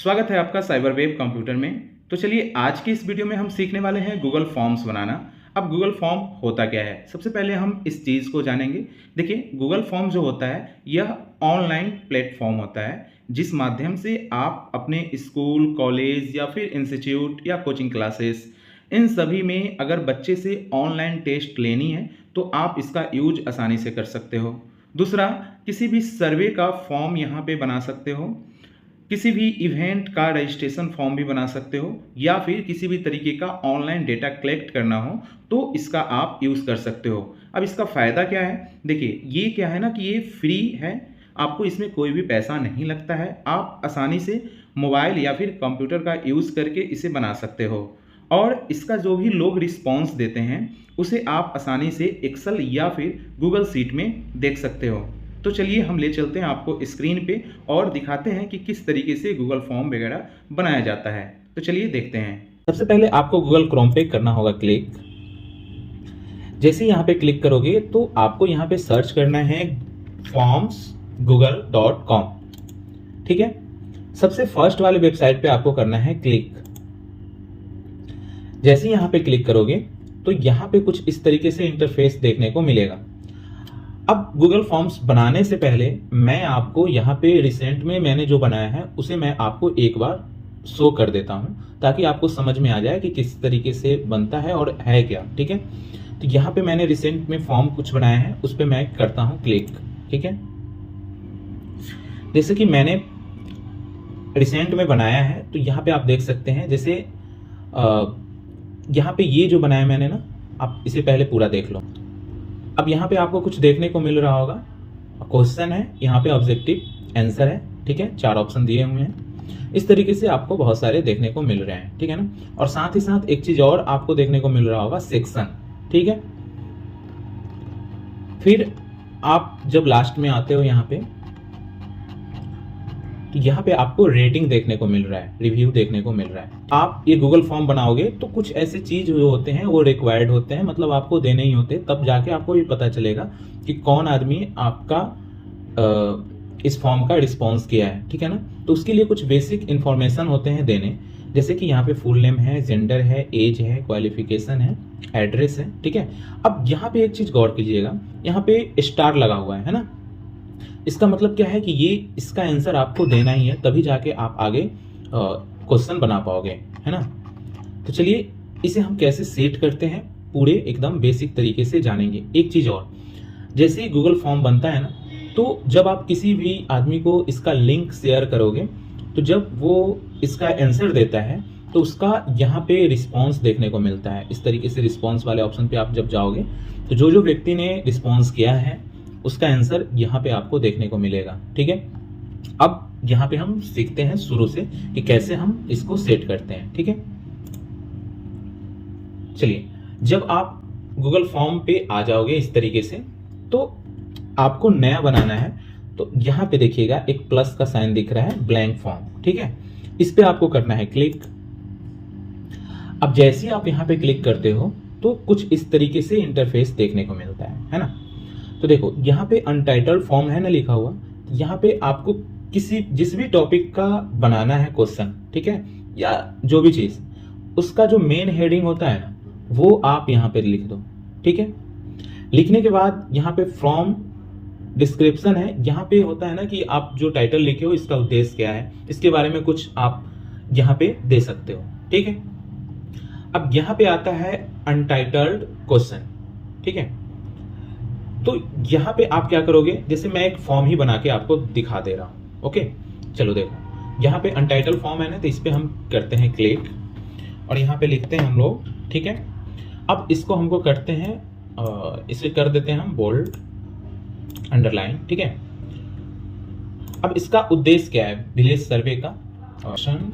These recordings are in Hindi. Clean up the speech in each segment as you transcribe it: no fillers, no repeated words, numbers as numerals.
स्वागत है आपका साइबर वेब कंप्यूटर में। तो चलिए आज की इस वीडियो में हम सीखने वाले हैं गूगल फॉर्म्स बनाना। अब गूगल फॉर्म होता क्या है, सबसे पहले हम इस चीज़ को जानेंगे। देखिए, गूगल फॉर्म जो होता है यह ऑनलाइन प्लेटफॉर्म होता है जिस माध्यम से आप अपने स्कूल, कॉलेज या फिर इंस्टीट्यूट या कोचिंग क्लासेस, इन सभी में अगर बच्चे से ऑनलाइन टेस्ट लेनी है तो आप इसका यूज आसानी से कर सकते हो। दूसरा, किसी भी सर्वे का फॉर्म यहाँ पे बना सकते हो, किसी भी इवेंट का रजिस्ट्रेशन फॉर्म भी बना सकते हो, या फिर किसी भी तरीके का ऑनलाइन डेटा कलेक्ट करना हो तो इसका आप यूज़ कर सकते हो। अब इसका फ़ायदा क्या है, देखिए ये क्या है ना कि ये फ्री है, आपको इसमें कोई भी पैसा नहीं लगता है। आप आसानी से मोबाइल या फिर कंप्यूटर का यूज़ करके इसे बना सकते हो, और इसका जो भी लोग रिस्पॉन्स देते हैं उसे आप आसानी से एक्सेल या फिर गूगल शीट में देख सकते हो। तो चलिए हम ले चलते हैं आपको स्क्रीन पे और दिखाते हैं कि किस तरीके से गूगल फॉर्म वगैरह बनाया जाता है। तो चलिए देखते हैं। सबसे पहले आपको गूगल क्रोम पे करना होगा क्लिक। जैसे यहाँ पे क्लिक करोगे तो आपको यहाँ पे सर्च करना है formsgoogle.com। ठीक है, सबसे फर्स्ट वाले वेबसाइट पे आपको करना है क्लिक। जैसे यहाँ पे क्लिक करोगे तो यहाँ पे कुछ इस तरीके से इंटरफेस देखने को मिलेगा। अब गूगल फॉर्म्स बनाने से पहले मैं आपको यहाँ पे रिसेंट में मैंने जो बनाया है उसे मैं आपको एक बार शो कर देता हूँ ताकि आपको समझ में आ जाए कि किस तरीके से बनता है और है क्या। ठीक है, तो यहाँ पे मैंने रिसेंट में फॉर्म कुछ बनाया है, उस पर मैं करता हूँ क्लिक। ठीक है, जैसे कि मैंने रिसेंट में बनाया है तो यहाँ पे आप देख सकते हैं, जैसे यहाँ पे ये जो बनाया मैंने ना, आप इसे पहले पूरा देख लो। अब यहाँ पे आपको कुछ देखने को मिल रहा होगा, क्वेश्चन है, यहाँ पे ऑब्जेक्टिव आंसर है। ठीक है, 4 ऑप्शन दिए हुए हैं। इस तरीके से आपको बहुत सारे देखने को मिल रहे हैं। ठीक है ना, और साथ ही साथ एक चीज और आपको देखने को मिल रहा होगा, सेक्शन। ठीक है, फिर आप जब लास्ट में आते हो यहाँ पे तो यहाँ पे आपको रेटिंग देखने को मिल रहा है, रिव्यू देखने को मिल रहा है। आप ये गूगल फॉर्म बनाओगे तो कुछ ऐसे चीज जो होते हैं वो रिक्वायर्ड होते हैं, मतलब आपको देने ही होते हैं, तब जाके आपको ये पता चलेगा कि कौन आदमी आपका इस फॉर्म का रिस्पॉन्स किया है। ठीक है ना, तो उसके लिए कुछ बेसिक इंफॉर्मेशन होते हैं देने, जैसे कि यहाँ पे फुल नेम है, जेंडर है, एज है, क्वालिफिकेशन है, एड्रेस है। ठीक है, अब यहाँ पे एक चीज गौर कीजिएगा, यहाँ पे स्टार लगा हुआ है ना, इसका मतलब क्या है कि ये इसका आंसर आपको देना ही है, तभी जाके आप आगे क्वेश्चन बना पाओगे, है ना। तो चलिए इसे हम कैसे सेट करते हैं पूरे एकदम बेसिक तरीके से जानेंगे। एक चीज और, जैसे ही गूगल फॉर्म बनता है ना, तो जब आप किसी भी आदमी को इसका लिंक शेयर करोगे तो जब वो इसका आंसर देता है तो उसका यहाँ पे रिस्पॉन्स देखने को मिलता है। इस तरीके से रिस्पॉन्स वाले ऑप्शन पे आप जब जाओगे तो जो जो व्यक्ति ने रिस्पॉन्स किया है उसका आंसर यहाँ पे आपको देखने को मिलेगा। ठीक है, अब यहाँ पे हम सीखते हैं शुरू से कि कैसे हम इसको सेट करते हैं। ठीक है, चलिए जब आप गूगल फॉर्म पे आ जाओगे इस तरीके से, तो आपको नया बनाना है, तो यहाँ पे देखिएगा एक प्लस का साइन दिख रहा है, ब्लैंक फॉर्म। ठीक है, इस पे आपको करना है क्लिक। अब जैसे ही आप यहाँ पे क्लिक करते हो तो कुछ इस तरीके से इंटरफेस देखने को मिलता है ना। तो देखो यहाँ पे अनटाइटल्ड फॉर्म है ना लिखा हुआ, यहाँ पे आपको जिस भी टॉपिक का बनाना है क्वेश्चन, ठीक है, या जो भी चीज, उसका जो मेन हेडिंग होता है ना वो आप यहाँ पे लिख दो। ठीक है, लिखने के बाद यहाँ पे फ्रॉम डिस्क्रिप्शन है, यहाँ पे होता है ना कि आप जो टाइटल लिखे हो इसका उद्देश्य क्या है, इसके बारे में कुछ आप यहाँ पे दे सकते हो। ठीक है, अब यहाँ पे आता है अनटाइटल्ड क्वेश्चन। ठीक है, तो यहाँ पे आप क्या करोगे, जैसे मैं एक फॉर्म ही बना के आपको दिखा दे रहा हूँ। ओके, चलो देखो यहाँ पे अनटाइटल्ड फॉर्म है ना, तो इस पे हम करते हैं क्लिक और यहाँ पे लिखते हैं हम लोग। ठीक है, अब इसको हमको करते हैं, इसे कर देते हैं हम बोल्ड, अंडरलाइन। ठीक है, अब इसका उद्देश्य क्या है, विलेज सर्वे का ऑप्शन,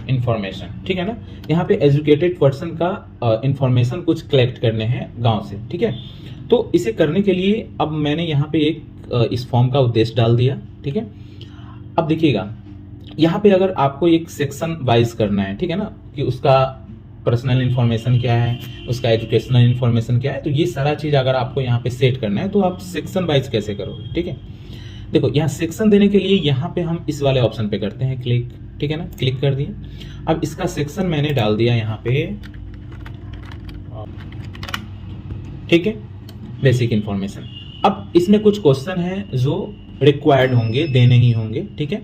इंफॉर्मेशन। ठीक है ना, यहाँ पे एजुकेटेड पर्सन का इंफॉर्मेशन कुछ कलेक्ट करने हैं गांव से। ठीक है, तो इसे करने के लिए अब मैंने यहाँ पे एक इस फॉर्म का उद्देश्य डाल दिया। ठीक है, अब देखिएगा यहाँ पे अगर आपको एक सेक्शन वाइज करना है, ठीक है ना, कि उसका पर्सनल इन्फॉर्मेशन क्या है, उसका एजुकेशनल इन्फॉर्मेशन क्या है। तो ये सारा चीज़ अगर आपको यहाँ पे सेट करना है तो आप सेक्शन वाइज कैसे करोगे, ठीक है। देखो यहाँ सेक्शन देने के लिए यहाँ पे हम इस वाले ऑप्शन पे करते हैं क्लिक, ठीक है ना, क्लिक कर दिए। अब इसका सेक्शन मैंने डाल दिया यहाँ पे, ठीक है, बेसिक इन्फॉर्मेशन। अब इसमें कुछ क्वेश्चन हैं जो रिक्वायर्ड होंगे, देने ही होंगे, ठीक है।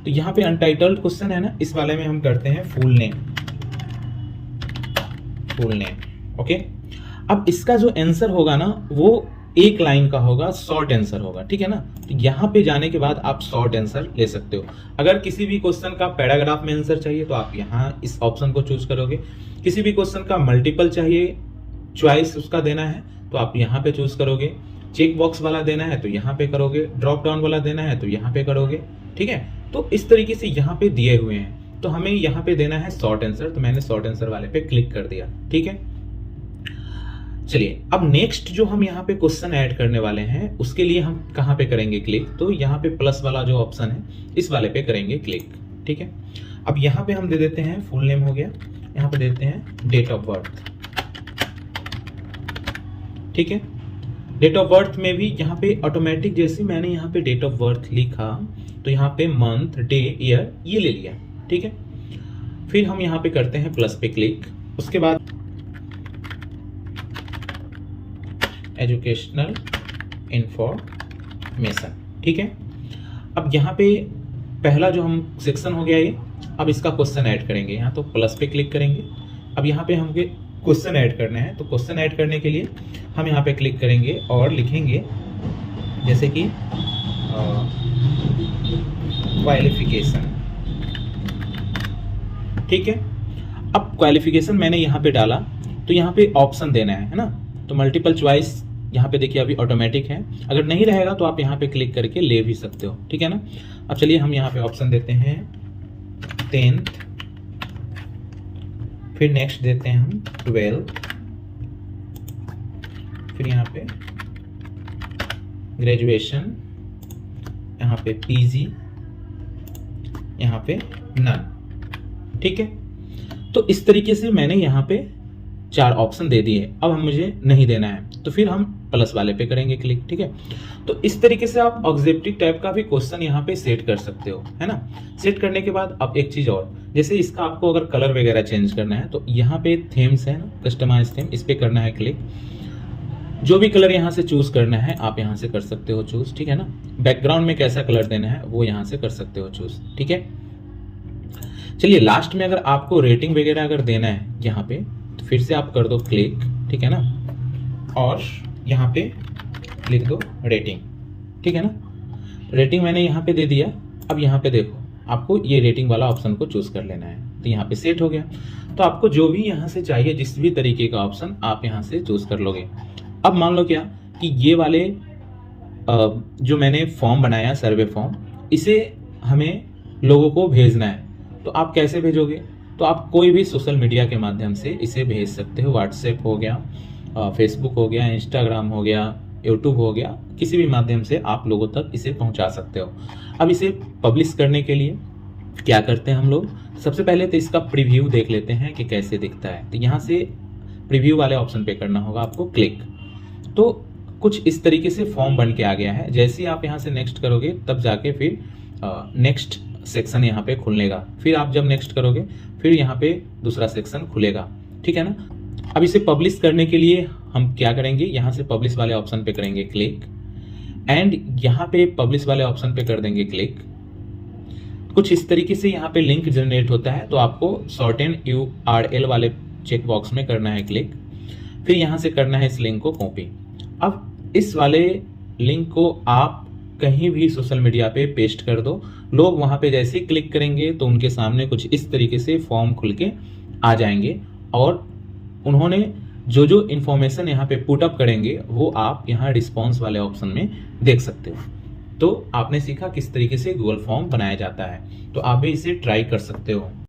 तो यहाँ पे अनटाइटल्ड क्वेश्चन है ना, इस वाले में हम करते हैं full name, full name, okay. अब इसका जो आंसर होगा ना वो एक लाइन का होगा, शॉर्ट आंसर होगा, ठीक है ना। तो यहाँ पे जाने के बाद आप शॉर्ट आंसर ले सकते हो। अगर किसी भी क्वेश्चन का पैराग्राफ में आंसर चाहिए तो आप यहाँ इस ऑप्शन को चूज करोगे। किसी भी क्वेश्चन का मल्टीपल चाहिए, चॉइस उसका देना है तो आप यहाँ पे चूज करोगे। चेक बॉक्स वाला देना है तो यहाँ पे करोगे, ड्रॉप डाउन वाला देना है तो यहाँ पे करोगे, ठीक है। तो इस तरीके से यहाँ पे दिए हुए हैं। तो हमें यहाँ पे देना है शॉर्ट आंसर, तो मैंने शॉर्ट आंसर वाले पे क्लिक कर दिया, ठीक है। चलिए अब नेक्स्ट जो हम यहाँ पे क्वेश्चन ऐड करने वाले हैं उसके लिए हम कहाँ पे करेंगे क्लिक, तो यहाँ पे प्लस वाला जो ऑप्शन है इस वाले पे करेंगे क्लिक, ठीक है। अब यहाँ पे हम दे देते हैं फुल नेम हो गया, यहाँ पे देते हैं डेट ऑफ बर्थ, ठीक है। डेट ऑफ बर्थ में भी यहाँ पे ऑटोमेटिक, जैसे मैंने यहाँ पे डेट ऑफ बर्थ लिखा तो यहाँ पे मंथ, डे, ईयर ये ले लिया, ठीक है। फिर हम यहाँ पे करते हैं प्लस पे क्लिक, उसके बाद एजुकेशनल इंफॉर्मेशन, ठीक है। अब यहाँ पे पहला जो हम सेक्शन हो गया ये, अब इसका क्वेश्चन ऐड करेंगे। यहाँ तो प्लस पे क्लिक करेंगे। अब यहाँ पे हम क्वेश्चन ऐड करने हैं, तो क्वेश्चन ऐड करने के लिए हम यहाँ पे क्लिक करेंगे और लिखेंगे जैसे कि क्वालिफिकेशन, ठीक है। अब क्वालिफिकेशन मैंने यहाँ पे डाला तो यहाँ पे ऑप्शन देना है ना, तो मल्टीपल चॉइस यहाँ पे देखिए अभी ऑटोमेटिक है। अगर नहीं रहेगा तो आप यहाँ पे क्लिक करके ले भी सकते हो, ठीक है ना। अब चलिए हम यहाँ पे ऑप्शन देते हैं 10th, फिर नेक्स्ट देते हैं हम 12th, फिर यहाँ पे ग्रेजुएशन, यहाँ पे पीजी, यहाँ पे नन, ठीक है। तो इस तरीके से मैंने यहाँ पे 4 ऑप्शन दे दिए। अब हम मुझे नहीं देना है तो फिर हम प्लस वाले पे करेंगे क्लिक, ठीक है। तो इस तरीके से आप ऑब्जेक्टिव टाइप का भी क्वेश्चन यहाँ पे सेट कर सकते हो, है ना। सेट करने के बाद अब एक चीज और, जैसे इसका आपको अगर कलर वगैरह चेंज करना है तो यहाँ पे थीम्स है ना, कस्टमाइज थीम, इस पे करना है क्लिक। जो भी कलर यहाँ से चूज करना है आप यहाँ से कर सकते हो चूज, ठीक है ना। बैकग्राउंड में कैसा कलर देना है वो यहाँ से कर सकते हो चूज, ठीक है। चलिए लास्ट में अगर आपको रेटिंग वगैरह अगर देना है यहाँ पे तो फिर से आप कर दो क्लिक, ठीक है ना, और यहाँ पे लिख दो रेटिंग, ठीक है ना। रेटिंग मैंने यहाँ पे दे दिया। अब यहाँ पे देखो आपको ये रेटिंग वाला ऑप्शन को चूज कर लेना है, तो यहाँ पे सेट हो गया। तो आपको जो भी यहाँ से चाहिए, जिस भी तरीके का ऑप्शन आप यहाँ से चूज कर लोगे। अब मान लो क्या कि ये वाले जो मैंने फॉर्म बनाया, सर्वे फॉर्म, इसे हमें लोगों को भेजना है, तो आप कैसे भेजोगे, तो आप कोई भी सोशल मीडिया के माध्यम से इसे भेज सकते हो। व्हाट्सएप हो गया, फेसबुक हो गया, इंस्टाग्राम हो गया, यूट्यूब हो गया, किसी भी माध्यम से आप लोगों तक इसे पहुंचा सकते हो। अब इसे पब्लिश करने के लिए क्या करते हैं हम लोग, सबसे पहले तो इसका प्रीव्यू देख लेते हैं कि कैसे दिखता है। तो यहाँ से प्रीव्यू वाले ऑप्शन पे करना होगा आपको क्लिक। तो कुछ इस तरीके से फॉर्म बन के आ गया है। जैसे ही आप यहाँ से नेक्स्ट करोगे तब जाके फिर नेक्स्ट सेक्शन यहाँ पे खुलेगा। फिर आप जब नेक्स्ट करोगे फिर यहाँ पे दूसरा सेक्शन खुलेगा, ठीक है ना। अब इसे पब्लिश करने के लिए हम क्या करेंगे, यहाँ से पब्लिश वाले ऑप्शन पे करेंगे क्लिक एंड यहाँ पे पब्लिश वाले ऑप्शन पे कर देंगे क्लिक। कुछ इस तरीके से यहाँ पे लिंक जनरेट होता है, तो आपको शॉर्टेन URL वाले चेक बॉक्स में करना है क्लिक। फिर यहाँ से करना है इस लिंक को कॉपी। अब इस वाले लिंक को आप कहीं भी सोशल मीडिया पे पेस्ट कर दो। लोग वहाँ पे जैसे ही क्लिक करेंगे तो उनके सामने कुछ इस तरीके से फॉर्म खुल के आ जाएंगे और उन्होंने जो जो इन्फॉर्मेशन यहाँ पे पुट अप करेंगे वो आप यहाँ रिस्पॉन्स वाले ऑप्शन में देख सकते हो। तो आपने सीखा किस तरीके से गूगल फॉर्म बनाया जाता है, तो आप भी इसे ट्राई कर सकते हो।